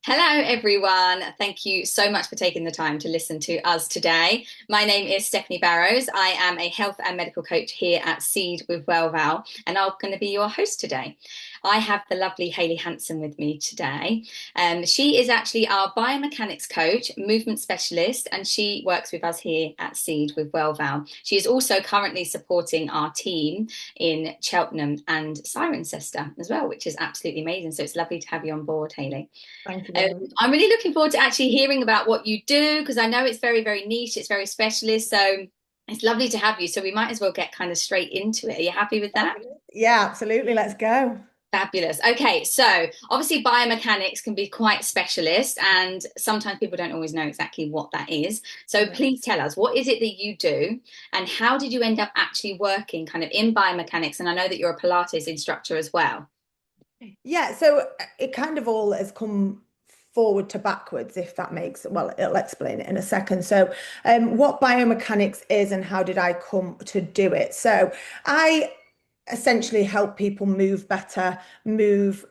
Hello, everyone. Thank you so much for taking the time to listen to us today. My name is Stephanie Barrows. I am a health and medical coach here at Seed with Welwyn, and I'm going to be your host today. I have the lovely Hayley Hanson with me today. She is actually our biomechanics coach, movement specialist, and she works with us here at Seed with Welwyn. She is also currently supporting our team in Cheltenham and Cirencester as well, which is absolutely amazing. So it's lovely to have you on board, Hayley. Thank you Um, very much. I'm really looking forward to actually hearing about what you do because I know it's very, very niche, it's very specialist. So it's lovely to have you. So we might as well get kind of straight into it. Are you happy with that? Yeah, absolutely. Let's go. Fabulous. Okay, so obviously biomechanics can be quite specialist, and sometimes people don't always know exactly what that is. So Yeah. please tell us, what is it that you do, and how did you end up actually working kind of in biomechanics? And I know that you're a Pilates instructor as well. Yeah, so it kind of all has come forward to backwards, if that makes, well, it'll explain it in a second. So, what biomechanics is and how did I come to do it? So, I essentially help people move better, move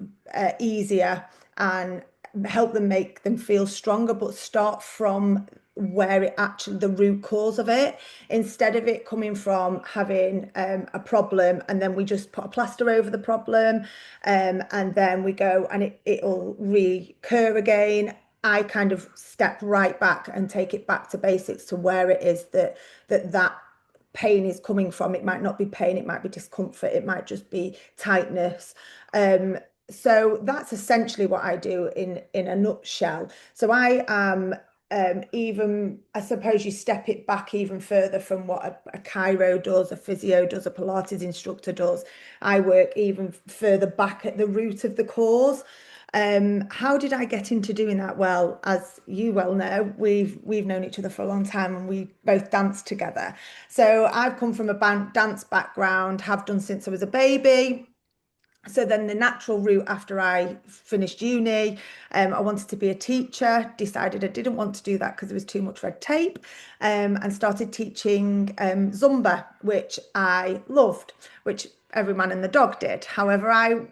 easier, and help them make them feel stronger, but start from where it actually the root cause of it instead of it coming from having a problem and then we just put a plaster over the problem and then we go and it'll recur again. I kind of step right back and take it back to basics to where it is that pain is coming from. It might not be pain, it might be discomfort, it might just be tightness. Um, so that's essentially what I do in a nutshell. So I am even, I suppose you step it back even further from what a chiro does, a physio does, a Pilates instructor does. I work even further back at the root of the cause. How did I get into doing that? Well, as you well know, we've known each other for a long time and we both danced together. So I've come from a dance background, have done since I was a baby. So then the natural route after I finished uni, I wanted to be a teacher, decided I didn't want to do that because there was too much red tape, and started teaching Zumba, which I loved, which every man and the dog did. However, I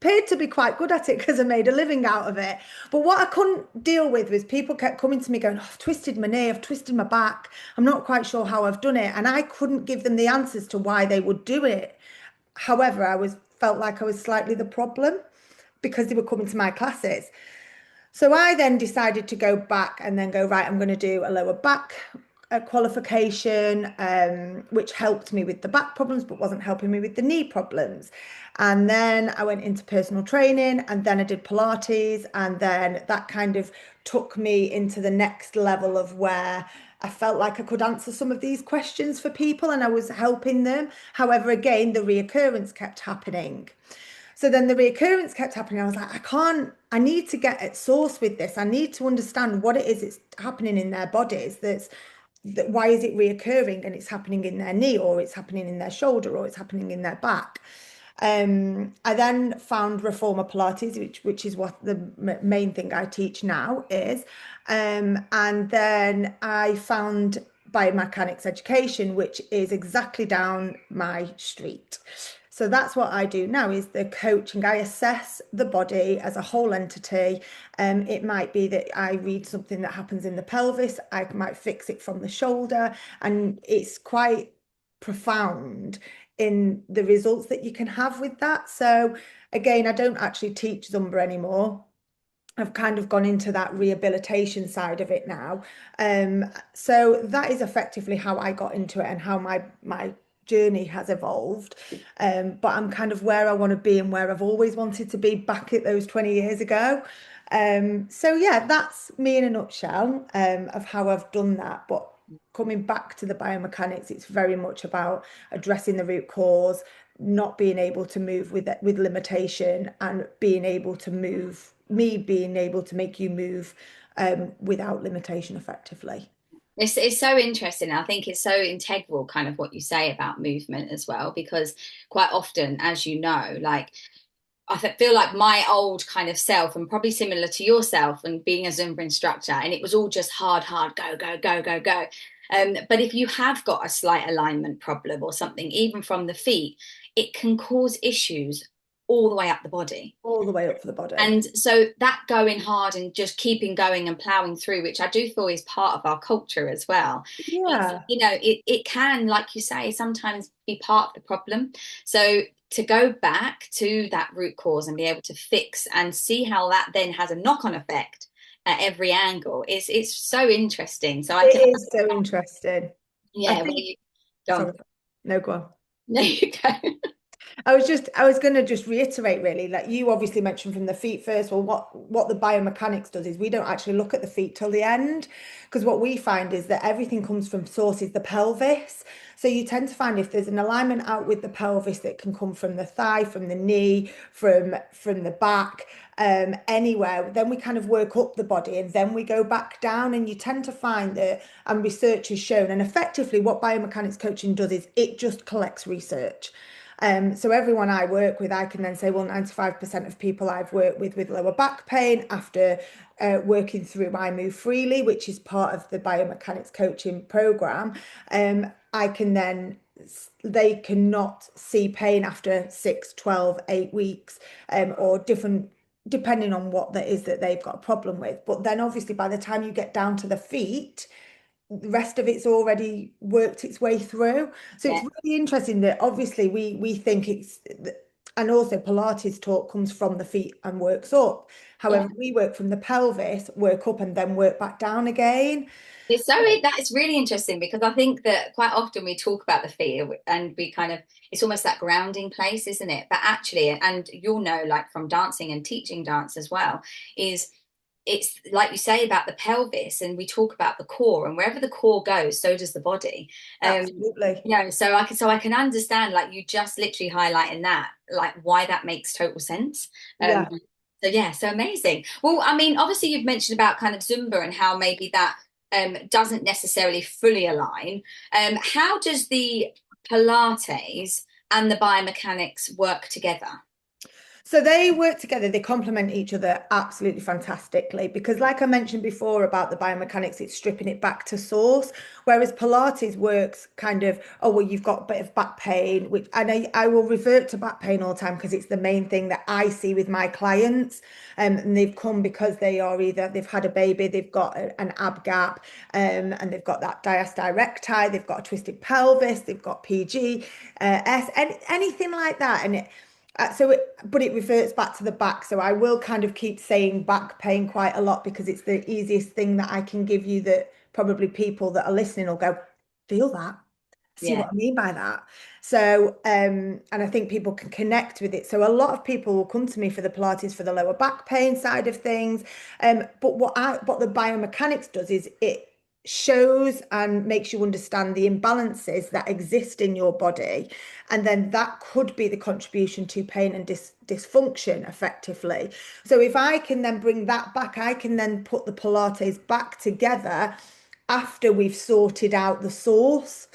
paid to be quite good at it because I made a living out of it. But what I couldn't deal with was people kept coming to me going, oh, I've twisted my knee, I've twisted my back. I'm not quite sure how I've done it. And I couldn't give them the answers to why they would do it. However, I was felt like I was slightly the problem because they were coming to my classes. So I then decided to go back and then go, right, I'm going to do a lower back qualification, which helped me with the back problems, but wasn't helping me with the knee problems. And then I went into personal training and then I did Pilates. And then that kind of took me into the next level of where I felt like I could answer some of these questions for people and I was helping them. However, again, the reoccurrence kept happening. So then the reoccurrence kept happening. I was like, I need to get at source with this. I need to understand what it is that's happening in their bodies. Why is it reoccurring and it's happening in their knee or it's happening in their shoulder or it's happening in their back. I then found Reformer Pilates, which is what the main thing I teach now is. And then I found biomechanics education, which is exactly down my street. So that's what I do now is the coaching. I assess the body as a whole entity. It might be that I read something that happens in the pelvis. I might fix it from the shoulder, and it's quite profound in the results that you can have with that. So again, I don't actually teach Zumba anymore. I've kind of gone into that rehabilitation side of it now. So that is effectively how I got into it and how my journey has evolved. But I'm kind of where I want to be and where I've always wanted to be back at those 20 years ago. So yeah, that's me in a nutshell, of how I've done that. But coming back to the biomechanics, it's very much about addressing the root cause, not being able to move with limitation, and being able to move, me being able to make you move without limitation effectively. It's so interesting. I think it's so integral, kind of what you say about movement as well, because quite often, as you know, like feel like my old kind of self, and probably similar to yourself, and being a Zumba instructor, and it was all just hard, hard, go, go, go, go, go. But if you have got a slight alignment problem or something, even from the feet, it can cause issues all the way up the body. All the way up for the body. And so that going hard and just keeping going and plowing through, which I do feel is part of our culture as well. It's, Yeah. you know, it can, like you say, sometimes be part of the problem. So to go back to that root cause and be able to fix and see how that then has a knock-on effect at every angle is it's so interesting. So I It can, is so interesting. I yeah, well, think, go on. sorry, no, go on. There you go. I was going to just reiterate really, like you obviously mentioned from the feet first. Well, what the biomechanics does is we don't actually look at the feet till the end, because what we find is that everything comes from sources the pelvis. So you tend to find if there's an alignment out with the pelvis that can come from the thigh, from the knee, from the back, anywhere, then we kind of work up the body and then we go back down. And you tend to find that, and research has shown, and effectively what biomechanics coaching does is it just collects research. So everyone I work with, I can then say, well, 95% of people I've worked with lower back pain after working through I Move Freely, which is part of the biomechanics coaching program, I can then they cannot see pain after 6, 12, 8 weeks, or different, depending on what that is that they've got a problem with. But then obviously by the time you get down to the feet, the rest of it's already worked its way through. So it's Yeah. really interesting that obviously we think it's, and also Pilates talk comes from the feet and works up. Yeah. However, we work from the pelvis, work up and then work back down again. It's so that is really interesting because I think that quite often we talk about the feet and we kind of it's almost that grounding place, isn't it? But actually, and you'll know, like from dancing and teaching dance as well, is it's like you say about the pelvis, and we talk about the core, and wherever the core goes, so does the body. Um, Absolutely. so I can understand, like you just literally highlighting that, like why that makes total sense. Um, Yeah. so yeah, so amazing. Well, I mean, obviously you've mentioned about kind of Zumba and how maybe that doesn't necessarily fully align. How does the Pilates and the biomechanics work together? So they work together, they complement each other absolutely fantastically because, like I mentioned before about the biomechanics, it's stripping it back to source. Whereas Pilates works kind of, oh, well, you've got a bit of back pain, which and I will revert to back pain all the time because it's the main thing that I see with my clients. And they've come because they are either they've had a baby, they've got an ab gap, and they've got that diastasis recti, they've got a twisted pelvis, they've got PG, anything like that. And but it reverts back to the back. So I will kind of keep saying back pain quite a lot because it's the easiest thing that I can give you that probably people that are listening will go, feel that, see Yeah. what I mean by that. So, and I think people can connect with it. So a lot of people will come to me for the Pilates for the lower back pain side of things. But what the biomechanics does is it shows and makes you understand the imbalances that exist in your body, and then that could be the contribution to pain and dysfunction effectively. So if I can then bring that back, I can then put the Pilates back together after we've sorted out the source.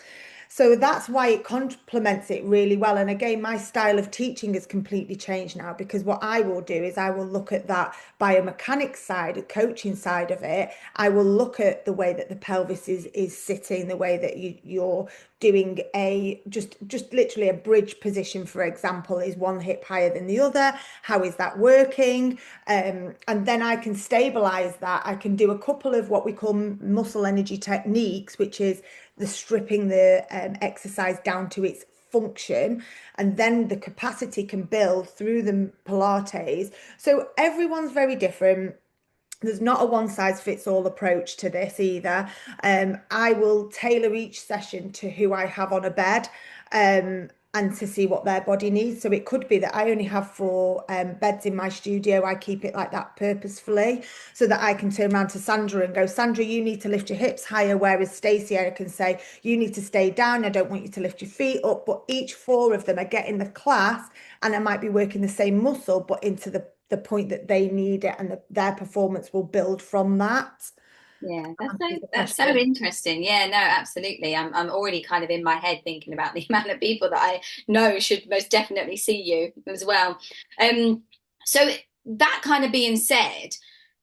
So that's why it complements it really well. And again, my style of teaching has completely changed now because what I will do is I will look at that biomechanics side, the coaching side of it. I will look at the way that the pelvis is sitting, the way that you're doing a just literally a bridge position, for example, is one hip higher than the other. How is that working? And then I can stabilize that. I can do a couple of what we call muscle energy techniques, which is the stripping the exercise down to its function, and then the capacity can build through the Pilates. So everyone's very different. There's not a one size fits all approach to this either. I will tailor each session to who I have on a bed, and to see what their body needs. So it could be that I only have 4 beds in my studio. I keep it like that purposefully so that I can turn around to Sandra and go, Sandra, you need to lift your hips higher. Whereas Stacey, I can say, you need to stay down. I don't want you to lift your feet up. But each 4 of them are getting the class, and I might be working the same muscle, but into the point that they need it, and their performance will build from that. Yeah, Answers the that's so question. interesting. Yeah, no, absolutely. I'm already kind of in my head thinking about the amount of people that I know should most definitely see you as well. Um, so that kind of being said,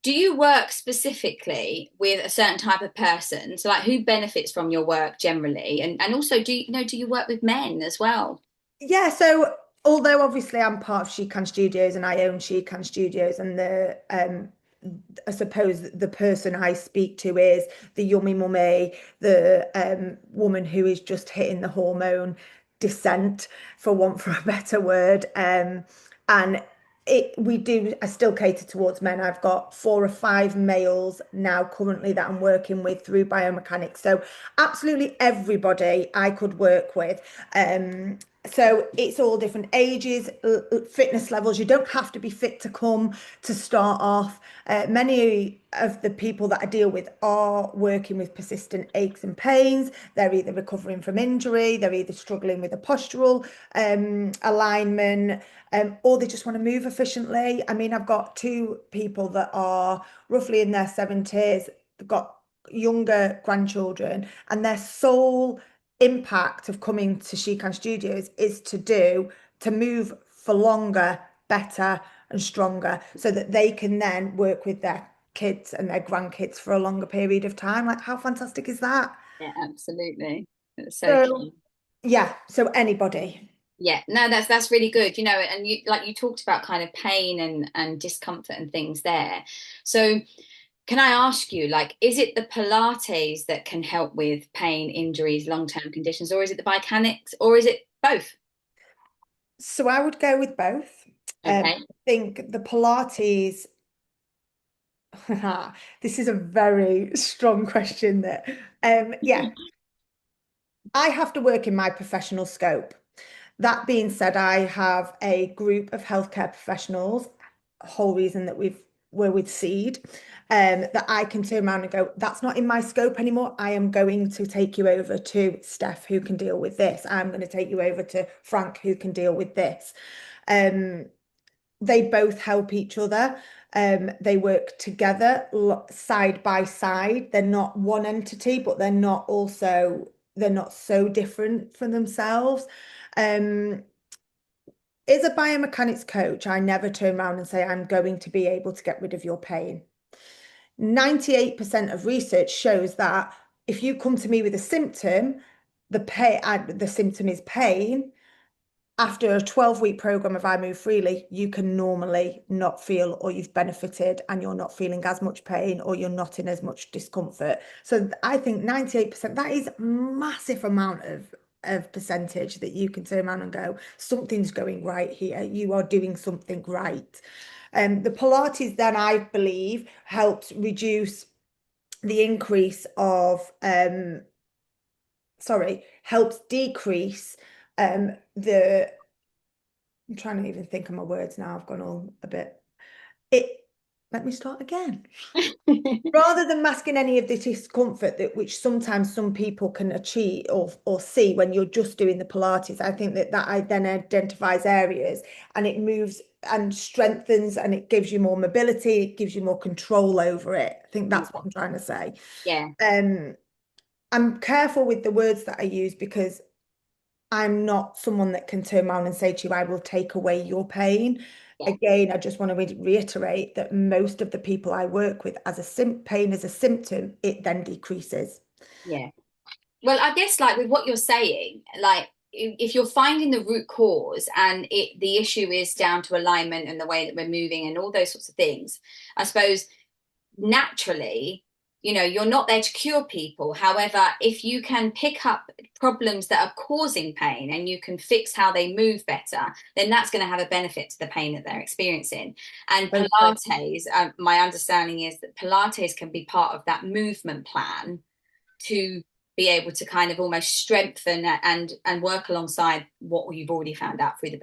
do you work specifically with a certain type of person? So like who benefits from your work generally? And also do you know, do you work with men as well? Yeah, so although obviously I'm part of She Can Studios and I own She Can Studios, and I suppose the person I speak to is the yummy mummy, the woman who is just hitting the hormone descent, for want for a better word. And I still cater towards men. I've got 4 or 5 males now currently that I'm working with through biomechanics. So absolutely everybody I could work with. So it's all different ages, fitness levels. You don't have to be fit to come to start off. Many of the people that I deal with are working with persistent aches and pains. They're either recovering from injury, they're either struggling with a postural alignment, or they just want to move efficiently. I mean, I've got 2 people that are roughly in their 70s. They've got younger grandchildren, and their sole impact of coming to She Can Studios is to move for longer, better, and stronger, so that they can then work with their kids and their grandkids for a longer period of time. Like, how fantastic is that? Yeah, absolutely. That's so So, key. yeah, so anybody. Yeah, no, that's really good, and you like you talked about kind of pain and discomfort and things there. So can I ask you, like, is it the Pilates that can help with pain, injuries, long-term conditions, or is it the biomechanics, or is it both? So I would go with both. Okay. I think the Pilates, this is a very strong question that, yeah, I have to work in my professional scope. That being said, I have a group of healthcare professionals, a whole reason that we're with Seed, that I can turn around and go, that's not in my scope anymore. I am going to take you over to Steph, who can deal with this. I'm going to take you over to Frank, who can deal with this. Um, they both help each other. They work together side by side. They're not one entity, but they're not so different from themselves. Um, as a biomechanics coach, I never turn around and say, I'm going to be able to get rid of your pain. 98% of research shows that if you come to me with a symptom, the symptom is pain. After a 12-week program of I Move Freely, you can normally not feel, or you've benefited and you're not feeling as much pain, or you're not in as much discomfort. So I think 98%, that is a massive amount of percentage that you can turn around and go, something's going right here. You are doing something right. The Pilates then, I believe, helps reduce the increase of, helps decrease the I'm trying to even think of my words now. I've gone all a bit. It, let me start again. Rather than masking any of the discomfort that which sometimes some people can achieve or see when you're just doing the Pilates, I think that I then identifies areas, and it moves and strengthens, and it gives you more mobility, it gives you more control over it. I think that's what I'm trying to say. Yeah, Um, I'm careful with the words that I use, because I'm not someone that can turn around and say to you, I will take away your pain. yeah, Again, I just want to reiterate that most of the people I work with, as a pain as a symptom, it then decreases. yeah. Well, I guess like with what you're saying, like if you're finding the root cause and the issue is down to alignment and the way that we're moving and all those sorts of things, I suppose naturally, you're not there to cure people. However, if you can pick up problems that are causing pain and you can fix how they move better, then that's going to have a benefit to the pain that they're experiencing. And Okay. Pilates, my understanding is that Pilates can be part of that movement plan to be able to kind of almost strengthen and work alongside what you've already found out through the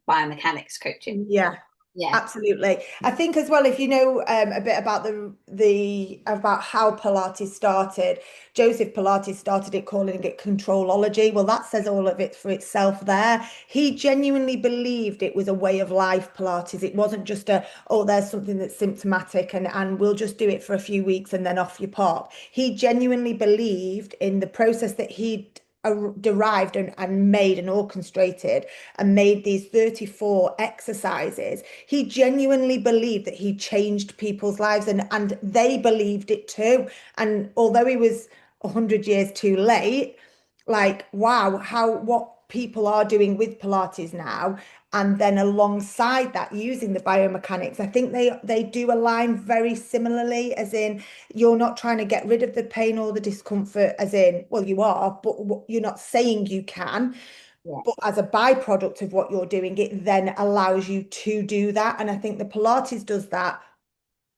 biomechanics coaching. Yeah, Yeah, absolutely. I think as well, if you know a bit about the about how Pilates started, Joseph Pilates started it, calling it controlology. Well, that says all of it for itself there. He genuinely believed it was a way of life, Pilates. It wasn't just oh, there's something that's symptomatic, and we'll just do it for a few weeks and then off you pop. He genuinely believed in the process that he'd derived and made and orchestrated and made these 34 exercises. He genuinely believed that he changed people's lives, and they believed it too. And although he was 100 years too late, like, wow, how, what people are doing with Pilates now, and then alongside that using the biomechanics, I think they do align very similarly, as in you're not trying to get rid of the pain or the discomfort, as in, well, you are, but you're not saying you can. Yeah. But as a byproduct of what you're doing, it then allows you to do that. And I think the Pilates does that,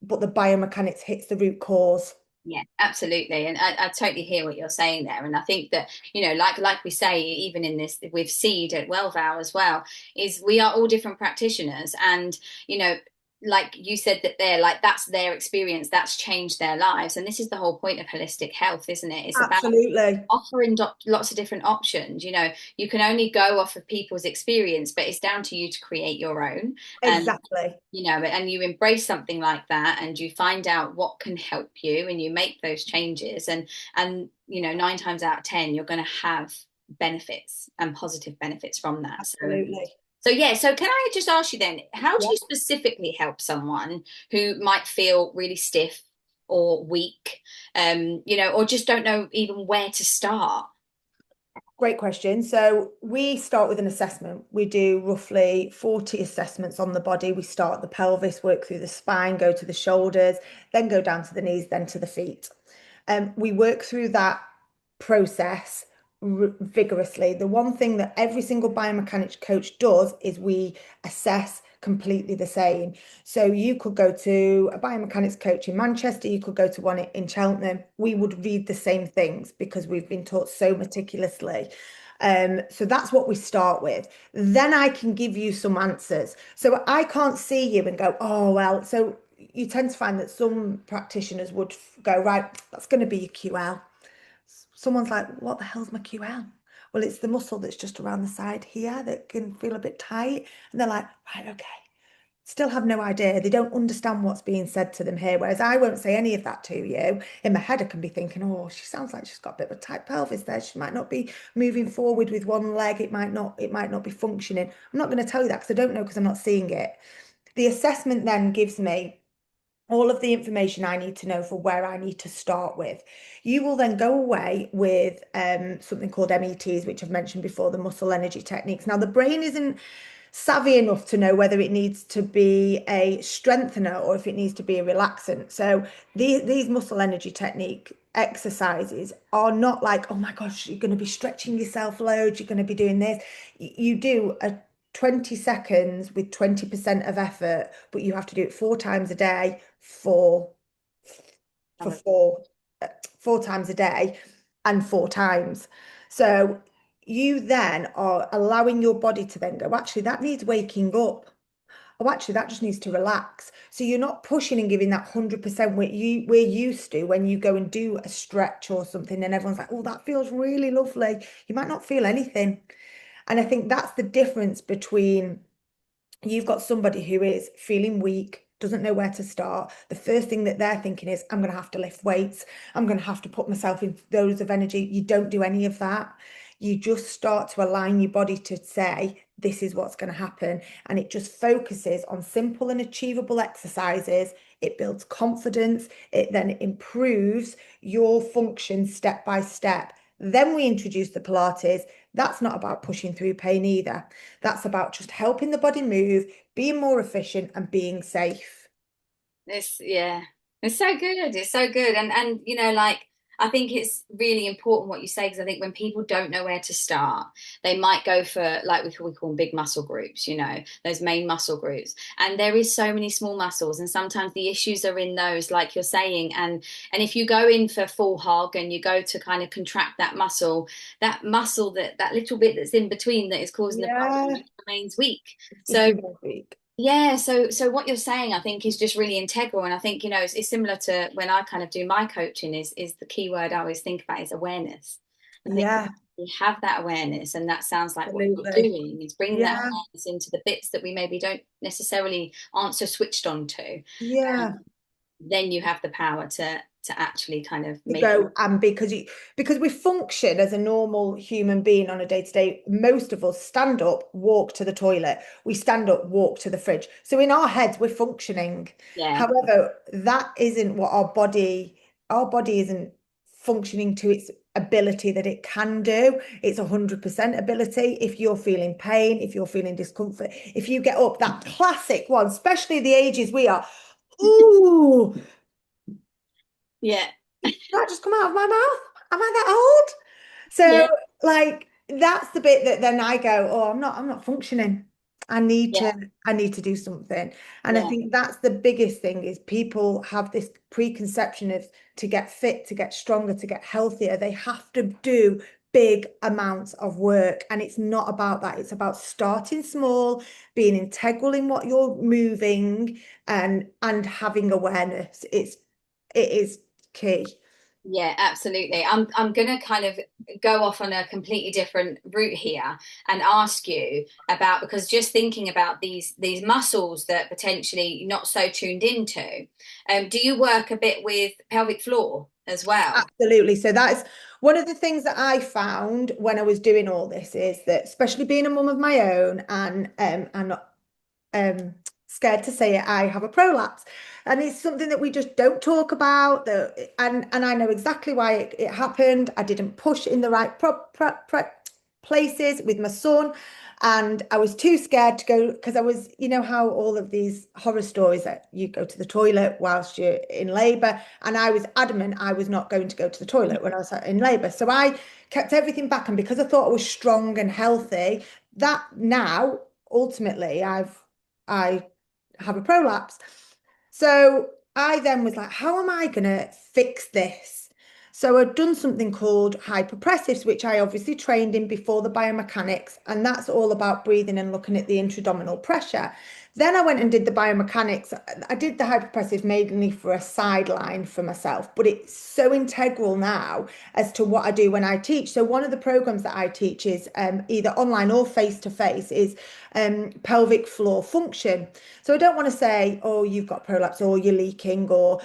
but the biomechanics hits the root cause. Yeah, absolutely. And I totally hear what you're saying there. And I think that, like we say, even in this with Seed at Welvow as well, is we are all different practitioners. And, like you said that they're like that's their experience, that's changed their lives. And this is the whole point of holistic health, isn't it? It's about Absolutely. offering lots of different options. You can only go off of people's experience, but it's down to you to create your own. And Exactly. and you embrace something like that and you find out what can help you and you make those changes and 9 times out of 10 you're going to have benefits and positive benefits from that. Absolutely. So can I just ask you then, how do Yeah. you specifically help someone who might feel really stiff or weak, or just don't know even where to start? Great question. So we start with an assessment. We do roughly 40 assessments on the body. We start at the pelvis, work through the spine, go to the shoulders, then go down to the knees, then to the feet. We work through that process vigorously. The one thing that every single biomechanics coach does is we assess completely the same. So you could go to a biomechanics coach in Manchester, you could go to one in Cheltenham. We would read the same things because we've been taught so meticulously. So that's what we start with. Then I can give you some answers. So I can't see you and go, oh, well, so you tend to find that some practitioners would go, right, that's going to be your QL. Someone's like, what the hell's my QL? Well, it's the muscle that's just around the side here that can feel a bit tight. And they're like, right, okay. Still have no idea. They don't understand what's being said to them here. Whereas I won't say any of that to you. In my head, I can be thinking, oh, she sounds like she's got a bit of a tight pelvis there. She might not be moving forward with one leg. It might not be functioning. I'm not going to tell you that because I don't know because I'm not seeing it. The assessment then gives me all of the information I need to know for where I need to start with. You will then go away with something called METs, which I've mentioned before, the muscle energy techniques. Now, the brain isn't savvy enough to know whether it needs to be a strengthener or if it needs to be a relaxant. So these muscle energy technique exercises are not like, oh my gosh, you're going to be stretching yourself loads, you're going to be doing this. You do a 20 seconds with 20% of effort, but you have to do it 4 times a day for four times a day and 4 times. So you then are allowing your body to then go, actually, that needs waking up. Oh, actually, that just needs to relax. So you're not pushing and giving that 100% we're used to when you go and do a stretch or something, and everyone's like, oh, that feels really lovely. You might not feel anything. And I think that's the difference between you've got somebody who is feeling weak, doesn't know where to start. The first thing that they're thinking is, I'm going to have to lift weights. I'm going to have to put myself in those of energy. You don't do any of that. You just start to align your body to say, this is what's going to happen. And it just focuses on simple and achievable exercises. It builds confidence. It then improves your function step by step. Then we introduce the Pilates. That's not about pushing through pain either. That's about just helping the body move, being more efficient and being safe. Yeah, it's so good. It's so good. And like I think it's really important what you say because I think when people don't know where to start, they might go for like we call them big muscle groups, those main muscle groups. And there is so many small muscles, and sometimes the issues are in those, like you're saying. And if you go in for full hog and you go to kind of contract that little bit that's in between that is causing the problem, Yeah, it remains weak. it's just So too weak. yeah, so what you're saying, I think, is just really integral, and I think it's similar to when I kind of do my coaching. Is the key word I always think about is awareness. I think Yeah, we have that awareness, and that sounds like what you're absolutely. doing is bringing that Yeah, awareness into the bits that we maybe don't necessarily aren't so switched on to. yeah. Then you have the power to actually kind of To make. go and because we function as a normal human being on a day to day, most of us stand up, walk to the toilet. We stand up, walk to the fridge. So in our heads, we're functioning. Yeah, However, that isn't what our body isn't functioning to its ability that it can do. It's 100% ability. If you're feeling pain, if you're feeling discomfort, if you get up, that classic one, especially the ages we are, ooh, Yeah. did that just come out of my mouth? Am I that old? So Yeah. like that's the bit that then I go, oh, I'm not functioning. I need Yeah. to I need to do something. And I Yeah. think that's the biggest thing is people have this preconception of to get fit, to get stronger, to get healthier, they have to do big amounts of work. And it's not about that. It's about starting small, being integral in what you're moving and having awareness. It is key. Yeah, absolutely. I'm gonna kind of go off on a completely different route here and ask you about, because just thinking about these muscles that potentially not so tuned into, do you work a bit with pelvic floor as well? Absolutely. So that's one of the things that I found when I was doing all this is that, especially being a mum of my own, and I'm not scared to say it, I have a prolapse. And it's something that we just don't talk about. And I know exactly why it happened. I didn't push in the right places with my son. And I was too scared to go because I was, you know, how all of these horror stories that you go to the toilet whilst you're in labor. And I was adamant I was not going to go to the toilet when I was in labor. So I kept everything back. And because I thought I was strong and healthy, that now ultimately I have a prolapse. So I then was like, how am I going to fix this? So I'd done something called hyperpressives, which I obviously trained in before the biomechanics, and that's all about breathing and looking at the intra-abdominal pressure. Then I went and did the biomechanics. I did the hyperpressive mainly for a sideline for myself, but it's so integral now as to what I do when I teach. So one of the programs that I teach is either online or face to face is pelvic floor function. So I don't want to say, oh, you've got prolapse or you're leaking or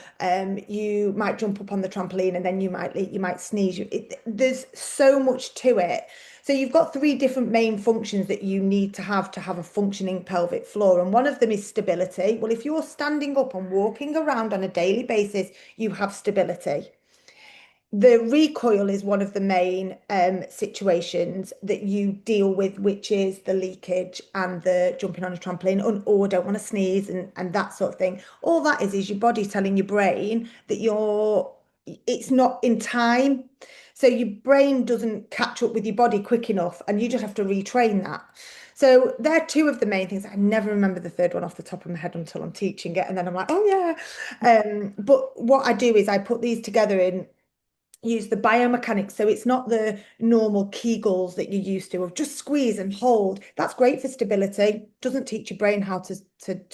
you might jump up on the trampoline and then you might leak, you might sneeze. There's so much to it. So you've got three different main functions that you need to have a functioning pelvic floor. And one of them is stability. Well, if you're standing up and walking around on a daily basis, you have stability. The recoil is one of the main situations that you deal with, which is the leakage and the jumping on a trampoline, or don't want to sneeze and that sort of thing. All that is your body telling your brain that it's not in time. So your brain doesn't catch up with your body quick enough, and you just have to retrain that. So they're two of the main things. I never remember the third one off the top of my head until I'm teaching it, and then I'm like, oh yeah. But what I do is I put these together in use the biomechanics. So it's not the normal Kegels that you're used to of just squeeze and hold. That's great for stability. Doesn't teach your brain how to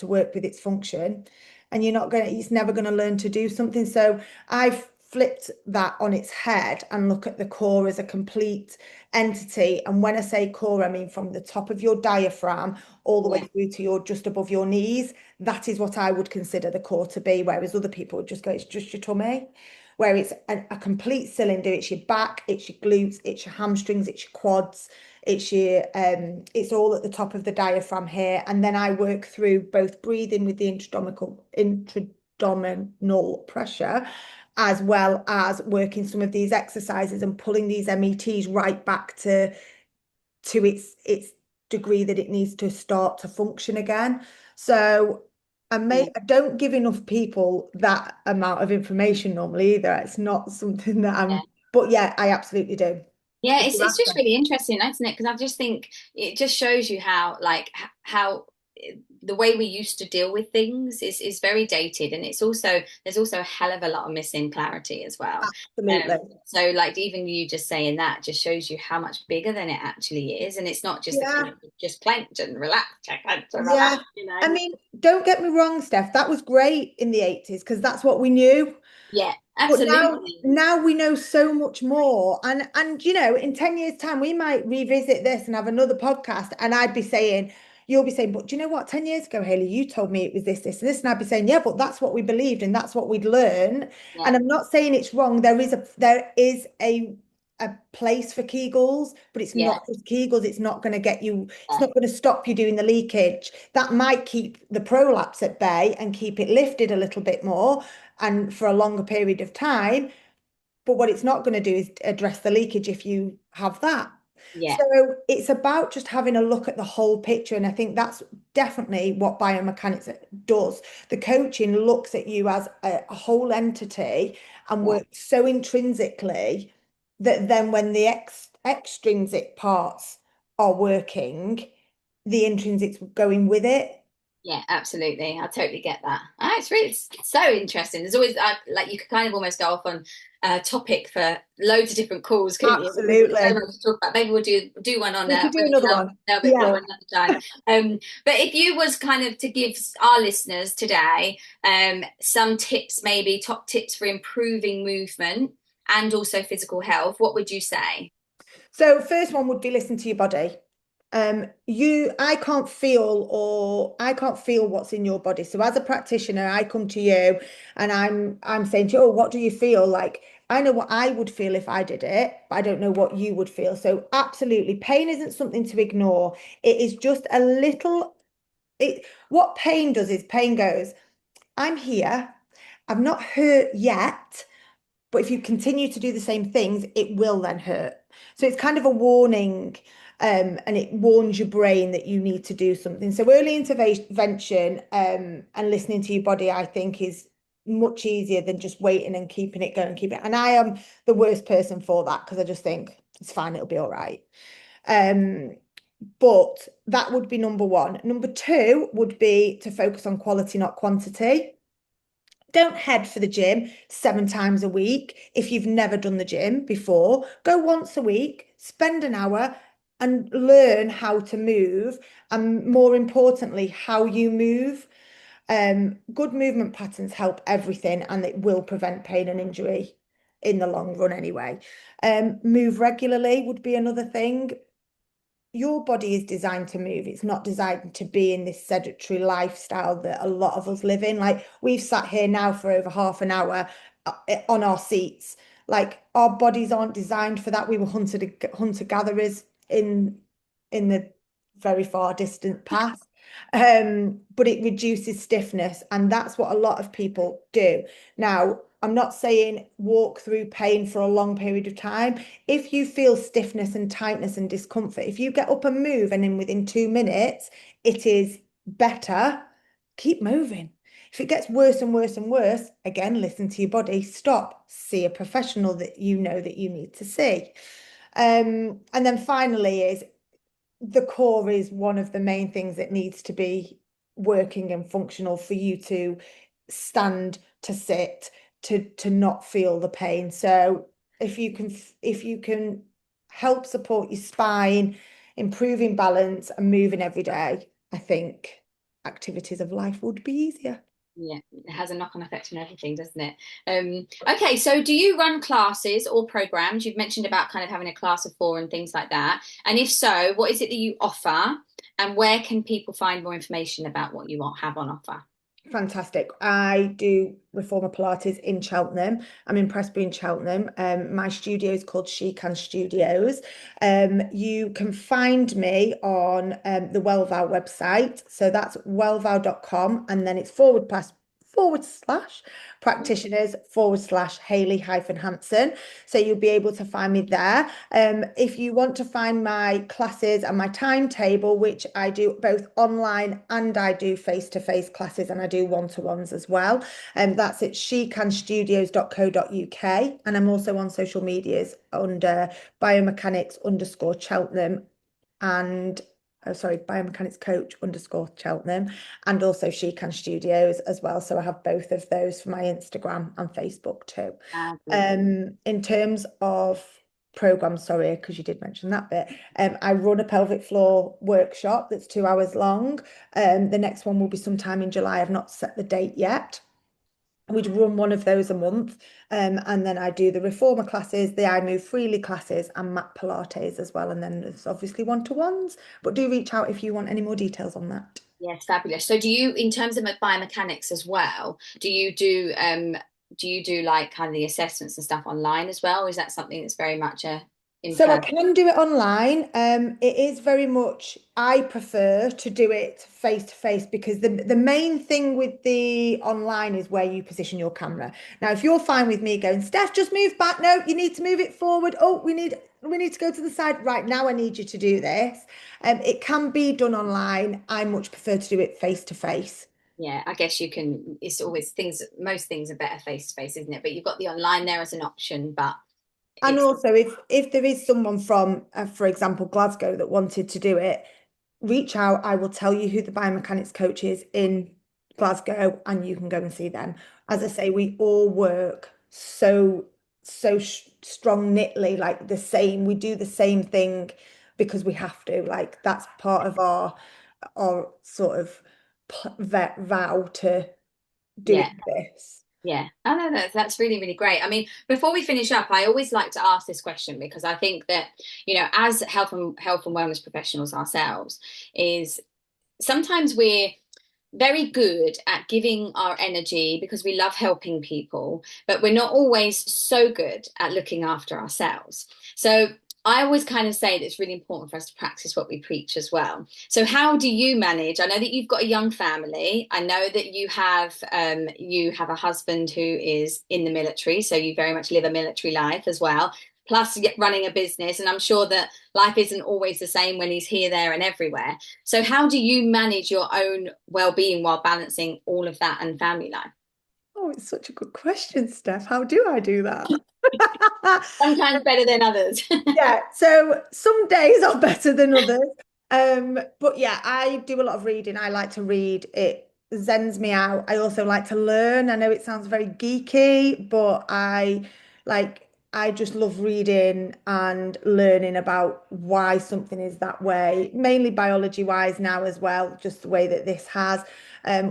work with its function. And it's never going to learn to do something. So I've flipped that on its head and look at the core as a complete entity. And when I say core, I mean from the top of your diaphragm all the way Yeah. through to your just above your knees. That is what I would consider the core to be, whereas other people would just go, it's just your tummy, where it's a complete cylinder. It's your back, it's your glutes, it's your hamstrings, it's your quads, it's all at the top of the diaphragm here. And then I work through both breathing with the intra-abdominal pressure, as well as working some of these exercises and pulling these METs right back to its degree that it needs to start to function again. So Yeah. I don't give enough people that amount of information normally either. It's not something that Yeah. but yeah, I absolutely do. Yeah, If it's you're it's just after. really interesting, isn't it? Because I just think it just shows you how how the way we used to deal with things is very dated, and there's also a hell of a lot of missing clarity as well. Absolutely. So like even you just saying that just shows you how much bigger than it actually is, and it's not just a Yeah. case of just plankton, relax, plankton, relax, Yeah. I mean, don't get me wrong, Steph, that was great in the 80s because that's what we knew. Yeah, But now, absolutely. now we know so much more. And in 10 years' time, we might revisit this and have another podcast. And you'll be saying, but do you know what? 10 years ago, Hayley, you told me it was this, this, and this. And I'd be saying, yeah, but that's what we believed and that's what we'd learned. Yeah, And I'm not saying it's wrong. There is a place for Kegels, but it's yeah, not just Kegels. It's yeah. not going to stop you doing the leakage. That might keep the prolapse at bay and keep it lifted a little bit more and for a longer period of time. But what it's not going to do is address the leakage if you have that. Yeah. So it's about just having a look at the whole picture. And I think that's definitely what biomechanics does. The coaching looks at you as a whole entity and Yeah. works so intrinsically that then when the extrinsic parts are working, the intrinsics going with it. Yeah, absolutely. I totally get that. It's so interesting. There's always like you could kind of almost go off on a topic for loads of different calls, couldn't you? Because there's so Absolutely. much to talk about. Maybe we'll do one on We could do women's another health one. a little bit Yeah. more another time. But if you was kind of to give our listeners today some tips, maybe top tips for improving movement and also physical health, what would you say? So first one would be listen to your body. I can't feel what's in your body. So as a practitioner, I come to you and I'm saying to you, oh, what do you feel like? I know what I would feel if I did it, but I don't know what you would feel. So absolutely, pain isn't something to ignore. It is just a little, what pain does is pain goes, I'm here. I've not hurt yet. But if you continue to do the same things, it will then hurt. So it's kind of a warning, and it warns your brain that you need to do something. So early intervention, and listening to your body, I think, is much easier than just waiting and keeping it going, keep it. And I am the worst person for that because I just think it's fine, it'll be all right. Um, but that would be number one. Number two would be to focus on quality, not quantity. Don't head for the gym 7 times a week if you've never done the gym before. Go once a week, spend an hour and learn how to move, and more importantly, how you move. Good movement patterns help everything and it will prevent pain and injury in the long run anyway. Move regularly would be another thing. Your body is designed to move. It's not designed to be in this sedentary lifestyle that a lot of us live in. Like we've sat here now for over half an hour on our seats. Like our bodies aren't designed for that. We were hunter gatherers in the very far distant past. But it reduces stiffness, and that's what a lot of people do. Now, I'm not saying walk through pain for a long period of time. If you feel stiffness and tightness and discomfort, if you get up and move and then within 2 minutes it is better, keep moving. If it gets worse and worse and worse, again, listen to your body, stop, see a professional that you know that you need to see. And then finally is the core is one of the main things that needs to be working and functional for you to stand, to sit, to not feel the pain. So if you can help support your spine, improving balance and moving every day, I think activities of life would be easier. Yeah, it has a knock-on effect on everything, doesn't it? Okay, so do you run classes or programs? You've mentioned about kind of having a class of four and things like that. And if so, what is it that you offer? And where can people find more information about what you have on offer? Fantastic. I do Reformer Pilates in Cheltenham. I'm in Prestbury in Cheltenham. My studio is called She Can Studios. You can find me on the Welvow website. So that's welvow.com and then it's forward slash practitioners forward slash Hayley-Hanson. So you'll be able to find me there. If you want to find my classes and my timetable, which I do both online and I do face-to-face classes and I do one-to-ones as well. That's at shecanstudios.co.uk. And I'm also on social medias under biomechanics_Cheltenham and sorry, biomechanics coach _Cheltenham and also She Can Studios as well. So I have both of those for my Instagram and Facebook too. Brilliant. In terms of programs, sorry, because you did mention that bit. I run a pelvic floor workshop that's 2 hours long. The next one will be sometime in July. I've not set the date yet. We'd run one of those a month. And then I do the reformer classes, the I Move Freely classes, and mat Pilates as well. And then there's obviously one-to-ones, but do reach out if you want any more details on that. Yes, fabulous. So do you, in terms of biomechanics as well, do you do like kind of the assessments and stuff online as well? Or is that something that's very much a in So I person? can do it online. It is very much, I prefer to do it face to face because the main thing with the online is where you position your camera. Now, if you're fine with me going, Steph, just move back. No, you need to move it forward. Oh, we need to go to the side. Right now, I need you to do this. It can be done online. I much prefer to do it face to face. Yeah, I guess you can. It's always things. Most things are better face to face, isn't it? But you've got the online there as an option. But And it's also, if there is someone from, for example, Glasgow that wanted to do it, reach out. I will tell you who the biomechanics coach is in Glasgow, and you can go and see them. As I say, we all work so strong knitly, like the same. We do the same thing because we have to. Like that's part of our sort of vow to yeah. doing this. Yeah, I know that's really, really great. I mean, before we finish up, I always like to ask this question because I think that, as health and wellness professionals ourselves, is sometimes we're very good at giving our energy because we love helping people, but we're not always so good at looking after ourselves. So I always kind of say that it's really important for us to practice what we preach as well. So how do you manage? I know that you've got a young family. I know that you have a husband who is in the military, so you very much live a military life as well. Plus running a business, and I'm sure that life isn't always the same when he's here, there, and everywhere. So how do you manage your own well-being while balancing all of that and family life? Oh, it's such a good question, Steph. How do I do that? Sometimes better than others. Yeah, so some days are better than others. But yeah, I do a lot of reading. I like to read. It zens me out. I also like to learn. I know it sounds very geeky, but I just love reading and learning about why something is that way, mainly biology wise now as well, just the way that this has.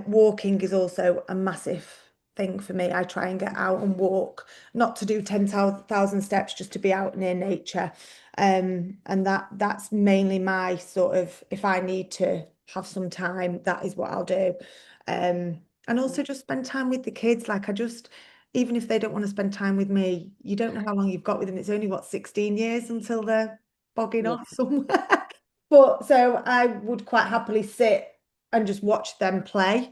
Walking is also a massive thing for me. I try and get out and walk, not to do 10,000 steps, just to be out near nature. And that's mainly my sort of, if I need to have some time, that is what I'll do. And also just spend time with the kids. Like even if they don't want to spend time with me, you don't know how long you've got with them. It's only what, 16 years until they're bogging Yeah, off somewhere. But so I would quite happily sit and just watch them play.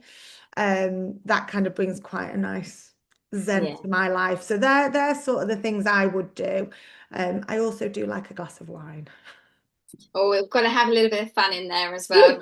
That kind of brings quite a nice zen yeah. to my life. So they're sort of the things I would do. I also do like a glass of wine. Or we've got to have a little bit of fun in there as well.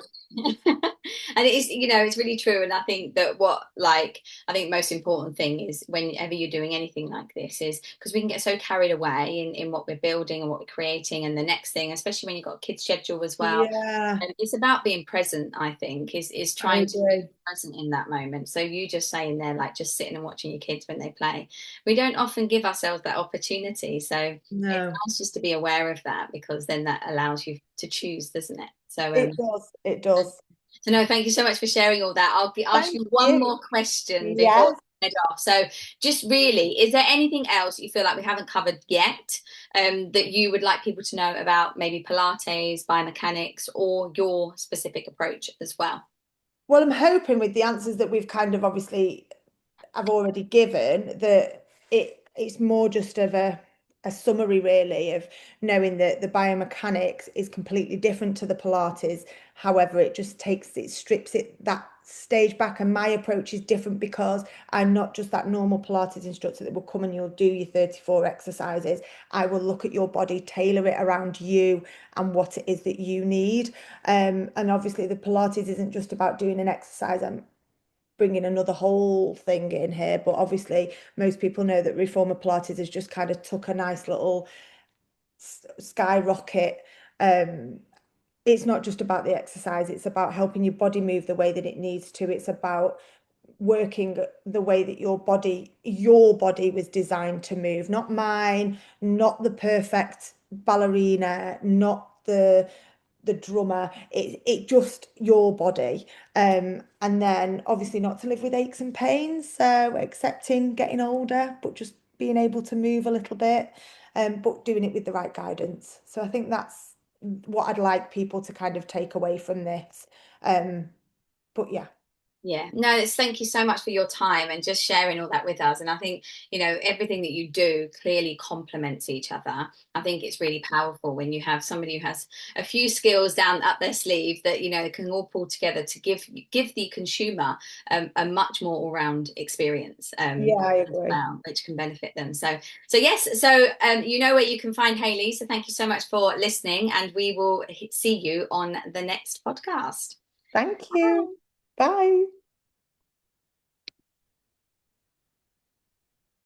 And it is, it's really true. And I think that I think most important thing is whenever you're doing anything like this is because we can get so carried away in what we're building and what we're creating. And the next thing, especially when you've got a kid's schedule as well, Yeah, and it's about being present, I think, is I trying to be agree. present in that moment. So you just saying there, like just sitting and watching your kids when they play. We don't often give ourselves that opportunity. So it's No, nice just to be aware of that because then that allows you to choose, doesn't it? So it does. It does. so no, thank you so much for sharing all that. Ask Thank you one you. more question before Yes. we head off. So just really, is there anything else you feel like we haven't covered yet, that you would like people to know about maybe Pilates, biomechanics, or your specific approach as well? Well, I'm hoping with the answers that we've kind of obviously I've already given that it's more just of a summary really of knowing that the biomechanics is completely different to the Pilates. However, it strips it that stage back, and my approach is different because I'm not just that normal Pilates instructor that will come and you'll do your 34 exercises. I will look at your body, tailor it around you and what it is that you need. And obviously the Pilates isn't just about doing an exercise. I'm bringing another whole thing in here, but obviously most people know that Reformer Pilates has just kind of took a nice little skyrocket. Um, it's not just about the exercise, it's about helping your body move the way that it needs to. It's about working the way that your body was designed to move, not mine, not the perfect ballerina, not the drummer. It just your body. And then obviously not to live with aches and pains. So accepting getting older, but just being able to move a little bit, but doing it with the right guidance. So I think that's what I'd like people to kind of take away from this. But yeah. Yeah, no, thank you so much for your time and just sharing all that with us. And I think, everything that you do clearly complements each other. I think it's really powerful when you have somebody who has a few skills down up their sleeve that, can all pull together to give the consumer a much more all-round experience Yeah, I as agree. well, which can benefit them. So yes, so you know where you can find Hayley. So thank you so much for listening, and we will see you on the next podcast. Thank you. Bye.